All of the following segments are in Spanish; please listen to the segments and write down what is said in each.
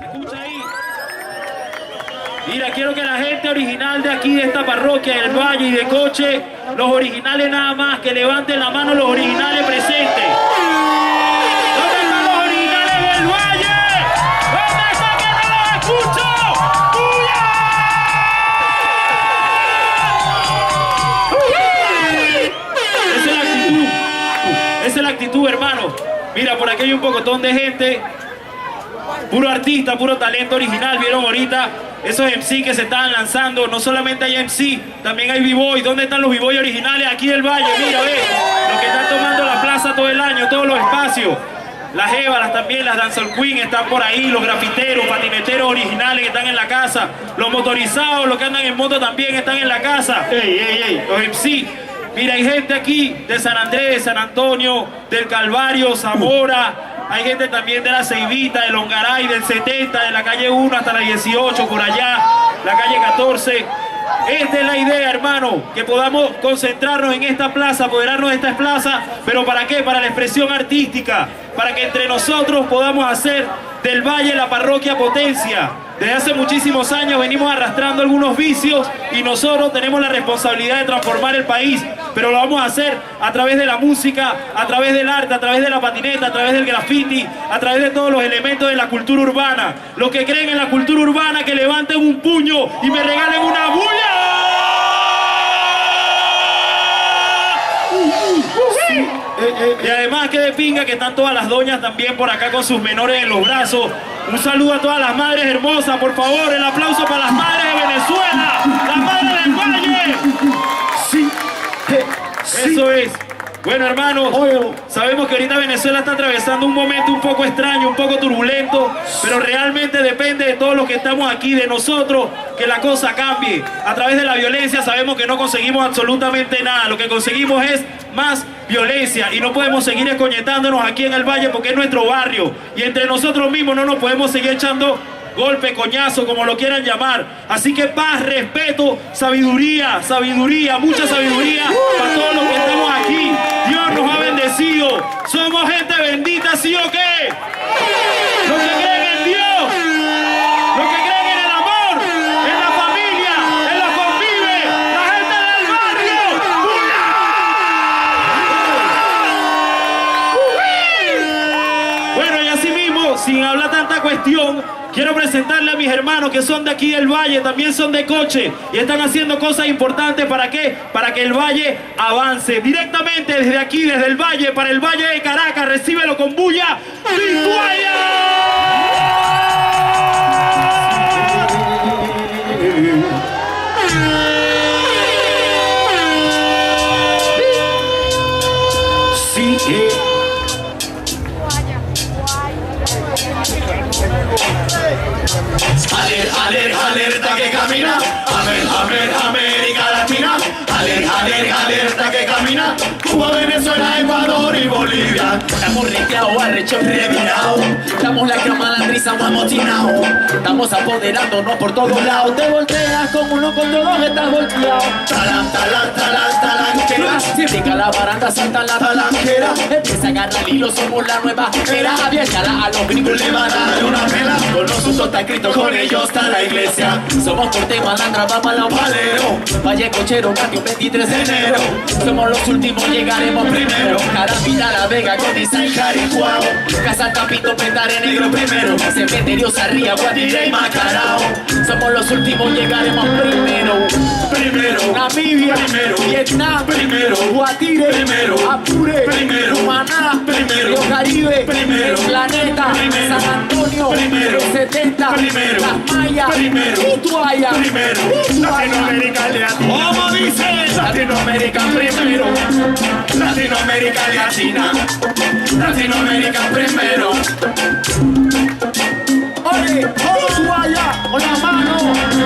Escucha ahí. Mira, quiero que la gente original de aquí, de esta parroquia del Valle y de Coche, los originales nada más, que levanten la mano los originales presentes. ¿Dónde están los originales del Valle? ¿Dónde están que no los escucho? ¡Bulla! Esa es la actitud. Esa es la actitud, hermano. Mira, por aquí hay un pocotón de gente. Puro artista, puro talento original. Vieron ahorita esos MC que se estaban lanzando. No solamente hay MC, también hay b-boy. ¿Dónde están los b-boy originales aquí del Valle? Mira, ve, los que están tomando la plaza todo el año, todos los espacios. Las ébalas también, las dancehall queen están por ahí. Los grafiteros, patineteros originales que están en la casa. Los motorizados, los que andan en moto también están en la casa. Los MC. Mira, hay gente aquí de San Andrés, de San Antonio, del Calvario, Zamora. Hay gente también de la Ceibita, del Longaray, del 70, de la calle 1 hasta la 18, por allá, la calle 14. Esta es la idea, hermano, que podamos concentrarnos en esta plaza, apoderarnos de esta plaza, pero ¿para qué? Para la expresión artística, para que entre nosotros podamos hacer del Valle la parroquia potencia. Desde hace muchísimos años venimos arrastrando algunos vicios y nosotros tenemos la responsabilidad de transformar el país, pero lo vamos a hacer a través de la música, a través del arte, a través de la patineta, a través del graffiti, a través de todos los elementos de la cultura urbana. Los que creen en la cultura urbana, que levanten un puño y me regalen una bulla. Sí. Y además que de pinga que están todas las doñas también por acá con sus menores en los brazos. Un saludo a todas las madres hermosas, por favor, el aplauso para las madres de Venezuela, las madres del Valle. Sí. Eso es. Bueno, hermanos, sabemos que ahorita Venezuela está atravesando un momento un poco extraño, un poco turbulento, pero realmente depende de todos los que estamos aquí, de nosotros, que la cosa cambie. A través de la violencia sabemos que no conseguimos absolutamente nada, lo que conseguimos es más violencia y no podemos seguir escoñetándonos aquí en el Valle porque es nuestro barrio y entre nosotros mismos no nos podemos seguir echando golpe, coñazo, como lo quieran llamar. Así que paz, respeto, sabiduría, mucha sabiduría para todos los que estamos aquí. Dios nos ha bendecido. Somos gente bendita, ¿sí o qué? Los que creen en Dios, los que creen en el amor, en la familia, en los convives, la gente del barrio. Bueno, y así mismo, sin hablar tanta cuestión, quiero presentarle a mis hermanos que son de aquí del Valle, también son de Coche y están haciendo cosas importantes. ¿Para qué? Para que el Valle avance. Directamente desde aquí, desde el Valle, para el Valle de Caracas, recíbelo con bulla, Vitualla. Alerta que camina, América Latina. Alerta que camina, Cuba, Venezuela, Ecuador y Bolivia. Estamos riqueados, arrechos, revirados. Estamos la malandriza, amotinados. Estamos apoderándonos por todos lados. Te volteas con uno, con todos estás volteado. Talanquera. Si brinca la baranda, salta la talanquera. Empieza a agarrar el hilo, somos la nueva era. Aviéchala a los gringos, Le van a dar una pela. con nosotros está escrito, con ellos está la iglesia. Somos corte, malandra, vamos a la Valero. Valle Cochero, Patio 23 de enero. Somos los últimos, llegaremos primero. Carapita, La Vega, Codiza y Jaricuao. Casa Tapito, Petare Negro primero. Cementerio, Sarria, Guatire y Macarao. Somos los últimos, llegaremos primero. Namibia, primero. Vietnam, Primero. Guatire, Primero. Apure, Primero. Cumaná, Primero. Río Caribe, Primero. el planeta, Primero. San Antonio, Primero. 70, Primero. Las Mayas, Primero. Ushuaia, Primero. Latinoamérica Latina. ¿Cómo dice? Latinoamérica primero. Latinoamérica Latina. Latinoamérica primero. Oye, Ushuaia, con la mano.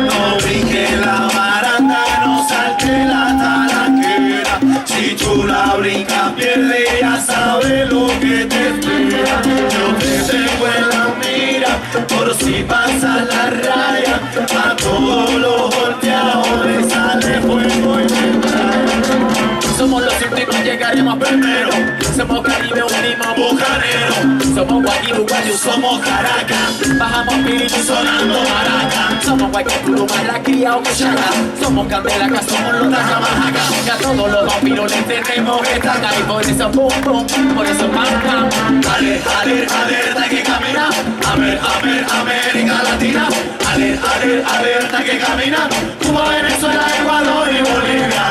No brinque la baranda, no salte la talanquera. Si tú la brincas, pierde, ya sabes lo que te espera. Yo te tengo en la mira, por si pasa la raya. A todos los volteadores sale fuego y me trae. Somos los últimos, llegaremos primero. Somos Caribe, unimos bucanero. Somos Guayiru, Guayu, Somos Caracas, bajamos Piriti sonando maraca. Somos Guaycapuru, Malaquía o Cochaga. Somos Candelaca, somos los Tacamajaca. Y a todos los vampiros les tenemos que tratar. Y por eso pum pum, por eso pam pam. Alerta que camina. América Latina. Alerta que camina. Cuba, Venezuela, Ecuador y Bolivia.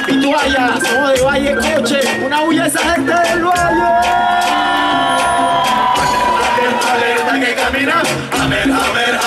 Pituaya, somos de Valle Coche. Una bulla esa gente del Valle. Alerta que camina.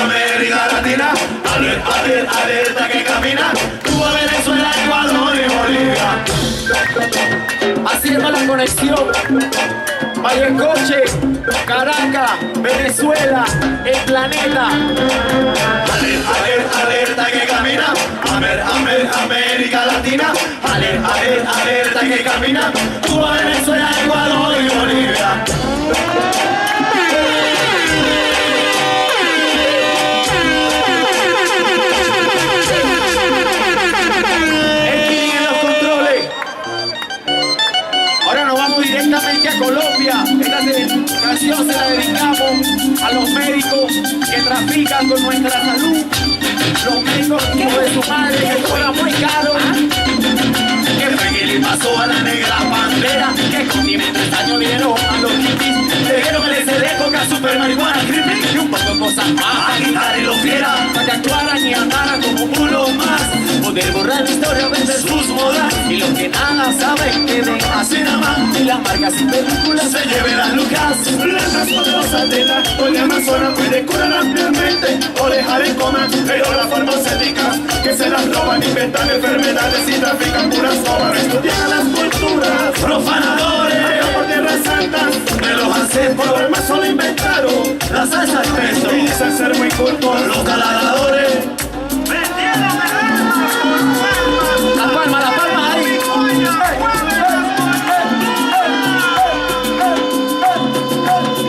América Latina. Alerta que camina. Cuba, Venezuela, Ecuador y Bolivia. Haciendo la conexión. Valle Coche, Caracas, Venezuela, el planeta. Alerta que camina. América Latina. Alerta que camina. Cuba, Venezuela, Ecuador y Bolivia. Directamente a Colombia. Esta canción se la dedicamos a los médicos que trafican con nuestra salud, los médicos hijos de su madre que cobran muy caro. ¿Qué fue que le pasó a la negra pantera? Que con 3 años vinieron a los hippies, Le dieron el SD, coca, super marihuana, creepy y un poco de cosas más agitar y lo fiera, para que actuaran y andaran como uno más, poder borrar la historia, vender sus modas, y los que nada saben queden así nada más, y las marcas y películas se lleven las lucas. Las más poderosas de la doña Amazona puede curar ampliamente o dejar en coma, pero las farmacéuticas que se las roban inventan enfermedades y trafican puras obras. Estudian las culturas, profanadores, por tierras santas de los ancestros, además solo inventaron la salsa al pesto y dicen ser muy cultos los taladradores. la palma ahí.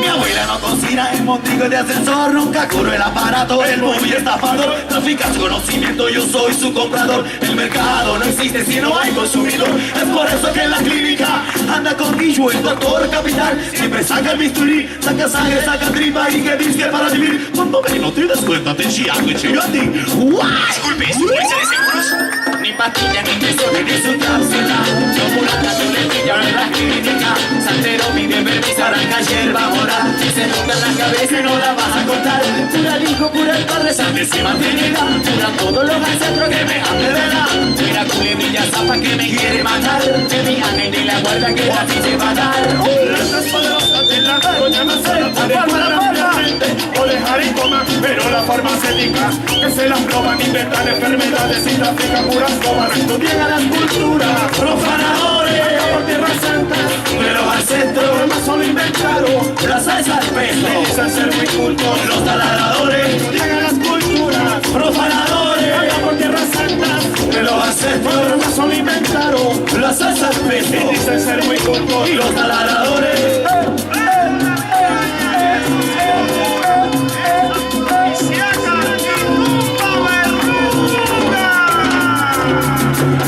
Mi abuela no cocina en montigo de ascensor, nunca curó el aparato, el móvil estafador, traficas conocimiento, yo soy su comprador, el mercado no existe si no hay consumidor, es por eso que en la clínica anda con Guillo, el doctor capital, siempre saca el bisturí, saca sangre, saca tripa y que dice para vivir, cuando menos te das cuenta te chiago y chido a ti. Disculpe, ¿su policía de seguros? Ni pastilla, ni tesoro, ni su cápsula. Como una tatuletilla en la clínica. Santero pide permiso, arranca hierba mora. Si se junta en la cabeza y no la vas a cortar. Cura el hijo, cura el padre, santísima Trinidad. Cura todos los ancestros que me han de verdad. Mira culebrilla zapa que me quiere matar. Que mi ángel de la guarda que a ti se va a dar. Las poderosas de la doña Amazona pueden curar ampliamente o dejar en coma, pero las farmacéuticas que se las roban inventan enfermedades y trafican puras comas. Estudian a las culturas, profanadores, por tierras santas de los ancestros, además solo inventaron la salsa al pesto y dicen ser muy cultos los taladradores. Estudian a las culturas, profanadores, por tierras santas de los ancestros, además solo inventaron la salsa al pesto y dicen ser muy cultos los taladradores.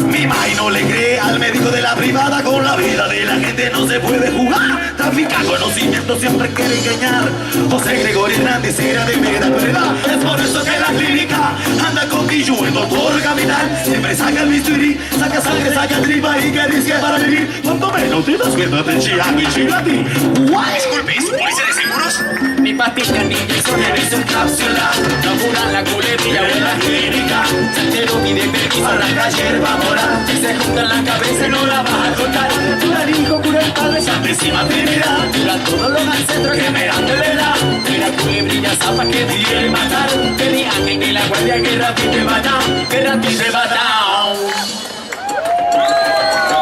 Mi mai no le cree al médico de la privada, con la vida de la gente no se puede jugar. Trafica conocimiento, siempre quiere engañar. José Gregorio Hernández era de verdad. Es por eso que la clínica anda con Guillo, el doctor capital. Siempre saca el bisturí, saca sangre, saca tripa y que dice para vivir. Cuando menos te das cuenta te chiago y chido a ti. Disculpe, ¿su policía de seguros? Ni pastilla, ni tesoro, ni su cápsula. No curan la culebrilla o en la clínica. Santero pide permiso, arranca hierba mora. Si se junta en la cabeza no la vas a cortar. Cura el hijo, cura el padre, Santísima Trinidad. cura todos los ancestros que me dan de verdad. Mira culebrilla zapa que me quiere matar. Que mi ángel de la guardia que rápido te va down, que rápido te va down.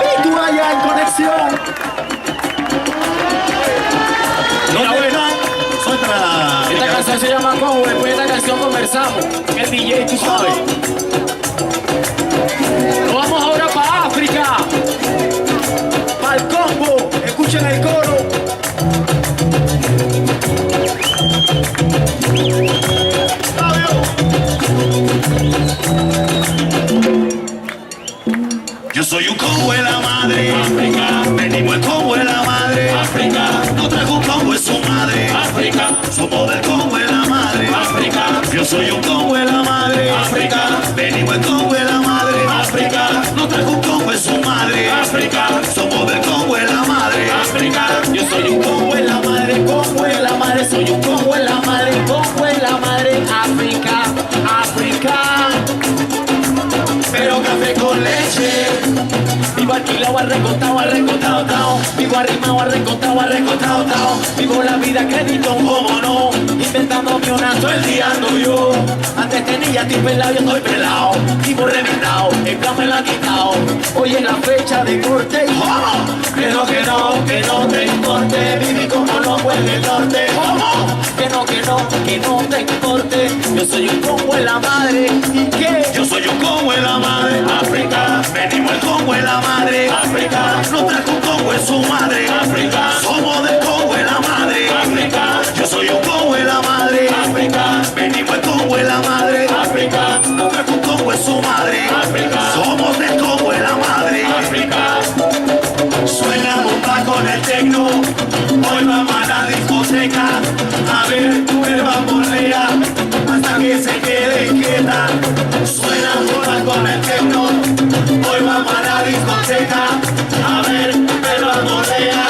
Y tú allá en conexión. Mira, bueno, suelta. Esta canción se llama Combo, después de esta canción conversamos. El DJ, tú sabes. Nos vamos ahora para África. Para el combo. Escuchen el coro. Yo soy un combo de la madre. madre, África. Somos del Congo en la madre, África. Yo soy un Congo en la madre, Congo en la madre, soy un Congo en la madre, Congo en la madre, África, África. Pero café con leche. Vivo alquilado, arrecotado, tao. Vivo arrimado, arrecotado, tao. Vivo la vida crédito, cómo no. Inventándome una Todo el día ando yo. Antes tenía tipo pelado, yo estoy pelado. Vivo reventado, el plan me lo ha quitado. Hoy es la fecha de corte y Que no te importe. Viví como loco en el norte. que no te importe. Yo soy un Congo en la madre. ¿Y qué? Yo soy un Congo en la madre, África. Venimos el Congo en la madre, África. No trajo un Congo en su madre, África. Somos del Congo en la madre, África. Yo soy un Congo en la madre, África. Venimos el Congo en la madre, África. No trajo un Congo en su madre, África. Somos del Congo en la madre, África. Suena bomba con el tecno. Hoy vamos a la discoteca. A ver, me vamos lea hasta que se quede quieta. Suena bomba con el tecno. Hoy vamos a la discoteca. A ver, me vamos lea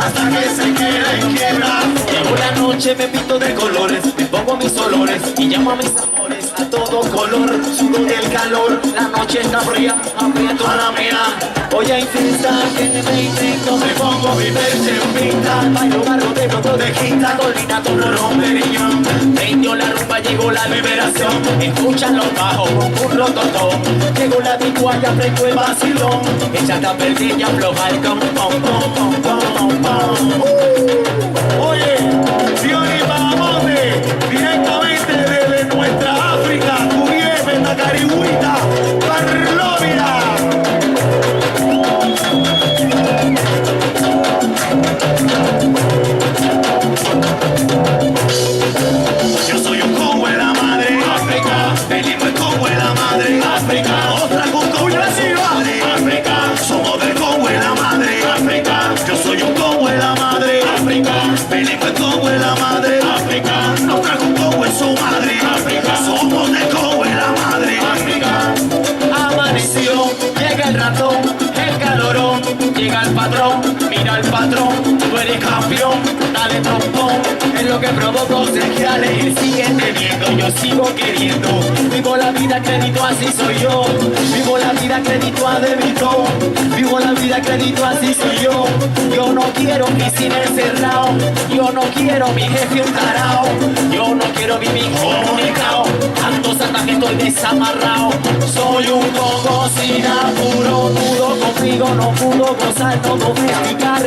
hasta que se quede quieta. Llegó la noche, me pinto de colores, me pongo mis olores y llamo a mis amores a todo color. Sudo del calor, la noche está fría, aprieto a la mía. Voy a intentar que me intento, Me pongo mi verde pinta. bailo barro de pronto de quinta, colina todo romperillo. Prendió la rumba, llegó la liberación. Escuchan los bajos con un rototón. Llegó la tiguaya, fresco el vacilón. Échate a perder y afloja el pom pom pom pom pom pom. Oye, Sioni Bahamonde, directamente desde nuestra África, Curibe, Tacarigüita, Barlovia. Yo soy un Congo en la madre, África. Venimos el Congo en la madre, África. Otra con Congo en su madre, África. Somos del Congo en la madre, África. Yo soy un Congo en la madre, África. Venimos el Congo en la madre, África. Nos trajo un Congo en su madre, África. Somos del Congo en la madre, África. Amaneció, llega el ratón, el calorón, llega el patrón, mira el patrón, tú eres campeón, dale trompón, es lo que provoco, dale, él sigue teniendo, yo sigo queriendo, vivo la vida crédito, así soy yo, vivo la vida crédito a débito, vivo la vida crédito, así soy yo no quiero mi cine encerrado, yo no quiero mi jefe un tarao, yo no quiero vivir comunicado, ando santa que estoy desamarrado, soy un Congo sin apuro, nudo conmigo no pudo gozar, no domesticar.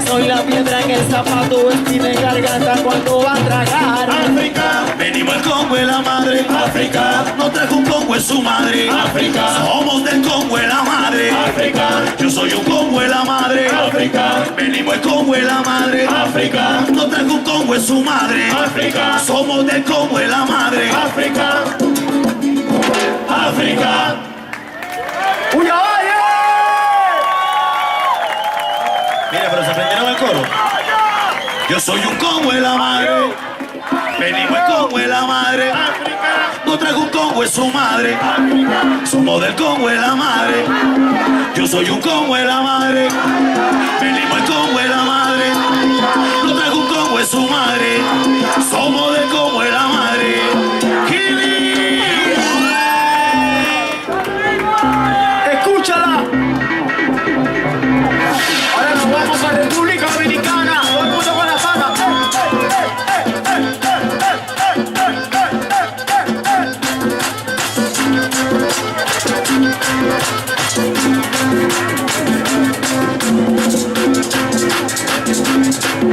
Soy la piedra en el zapato, estime garganta cuando va a tragar. África, venimos el Congo en la madre, África. No trajo un Congo en su madre, África. Somos del Congo en la madre, África. Yo soy un Congo en la madre, África. Venimos el Congo en la madre, África. No trajo un Congo en su madre, África. Somos del Congo en la madre, África. África. ¡Uy, oye! Mira, pero se aprendieron el coro. Yo soy un Congo en la madre. Venimos el Congo en la madre. No traigo un Congo en su madre. Somos del Congo en la madre. Yo soy un Congo en la madre. Venimos el Congo en la madre. No traigo un Congo en su madre. Somos del Congo en la madre. Escúchala. Ahora nos vamos a República Dominicana. Todo el mundo con la palma.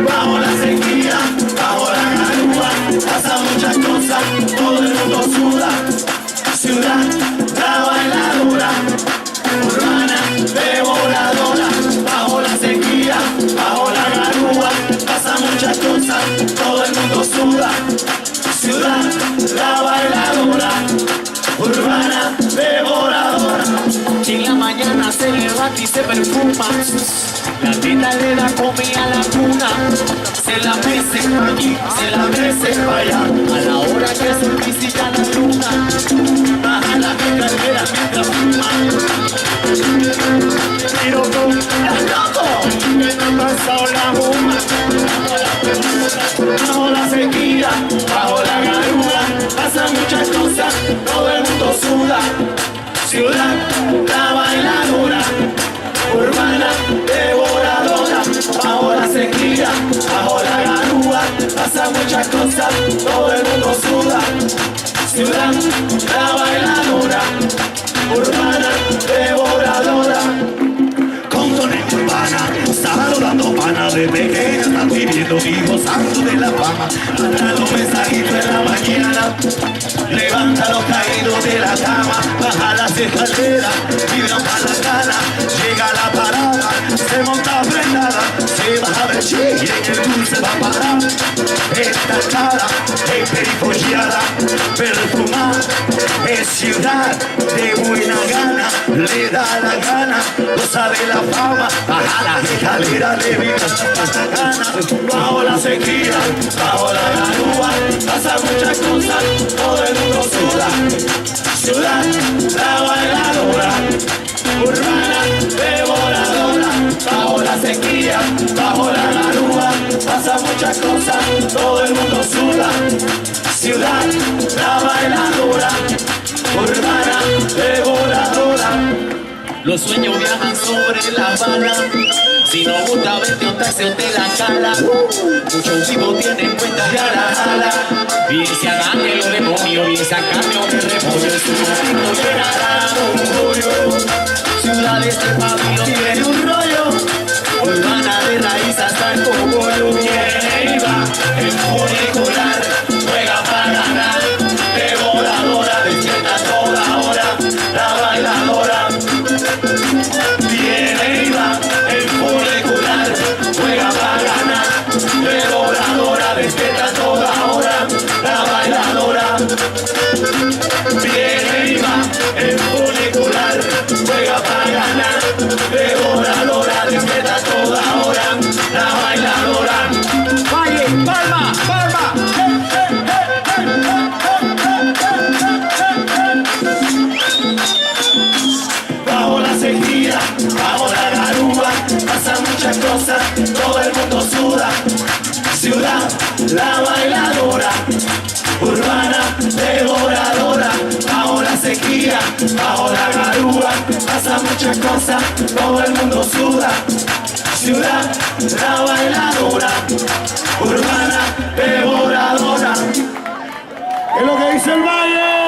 Bajo la sequía, bajo la garúa, pasan muchas cosas, todo el mundo suda. Ciudad, la bailadora, urbana, devoradora. Bajo la sequía, bajo la garúa, pasan muchas cosas, todo el mundo suda. Ciudad, la bailadora, urbana, devoradora. En la mañana se levanta y se perfuma. La teta le da comida a la cuna. Se la mece pa' allí, se la mece pa' allá. A la hora que se visita la luna, baja la escalera mientras fuma. Tiro con las loco, que no ha pasado la goma. Bajo la sequía, bajo la garúa, pasan muchas cosas, todo el mundo suda. Ciudad, la bailadora, urbana, devoradora. Bajo la sequía, bajo la garúa, pasan muchas cosas, todo el mundo suda. Ciudad, la bailadora, urbana, devoradora. Condones urbana, sábado dando pana, de pequeña están viviendo y gozando de la fama. Manda los mensajitos en la mañana, levanta los caídos de la cama, baja las escaleras, vibran para la cana, llega a la parada, se monta prendada, se baja del chile y en el bus se va a parar. Esta cara es perifollada, perfumada, es ciudad de buena gana, le da la gana, goza de la fama, baja las escaleras, le vibra la gana. Bajo la sequía, bajo la garúa, pasa muchas cosas, todo el mundo suda. Ciudad, la bailadora, urbana, devoradora. Bajo la sequía, bajo la garúa, pasa muchas cosas, todo el mundo suda. Ciudad, la bailadora, urbana, devoradora. Los sueños viajan sobre la bala. Si no gusta verte un taxi o te la cala. Muchos vivos tienen cuenta de ala. Bien sean ángeles o demonios, bien sean carne o de repollo, en su momento llenará orgullo. Ciudades de pabilo tiene un rollo, urbana de raíz hasta el cogollo. Viene y va en funicular, juega para ganar, devoradora, despierta toda hora, la bailadora. Viene y va en funicular, juega para ganar, devoradora, despierta toda hora, la bailadora. Viene y va en funicular, juega para ganar, devoradora, despierta toda hora, la bailadora. Valle, palma, palma. Bajo la sequía, bajo la garúa, pasan muchas cosas, todo el mundo suda. Ciudad, la bailadora, urbana, devoradora. Bajo la sequía, bajo la garúa, pasan muchas cosas, todo el mundo suda. Ciudad, la bailadora, urbana, devoradora. Es lo que dice el Valle.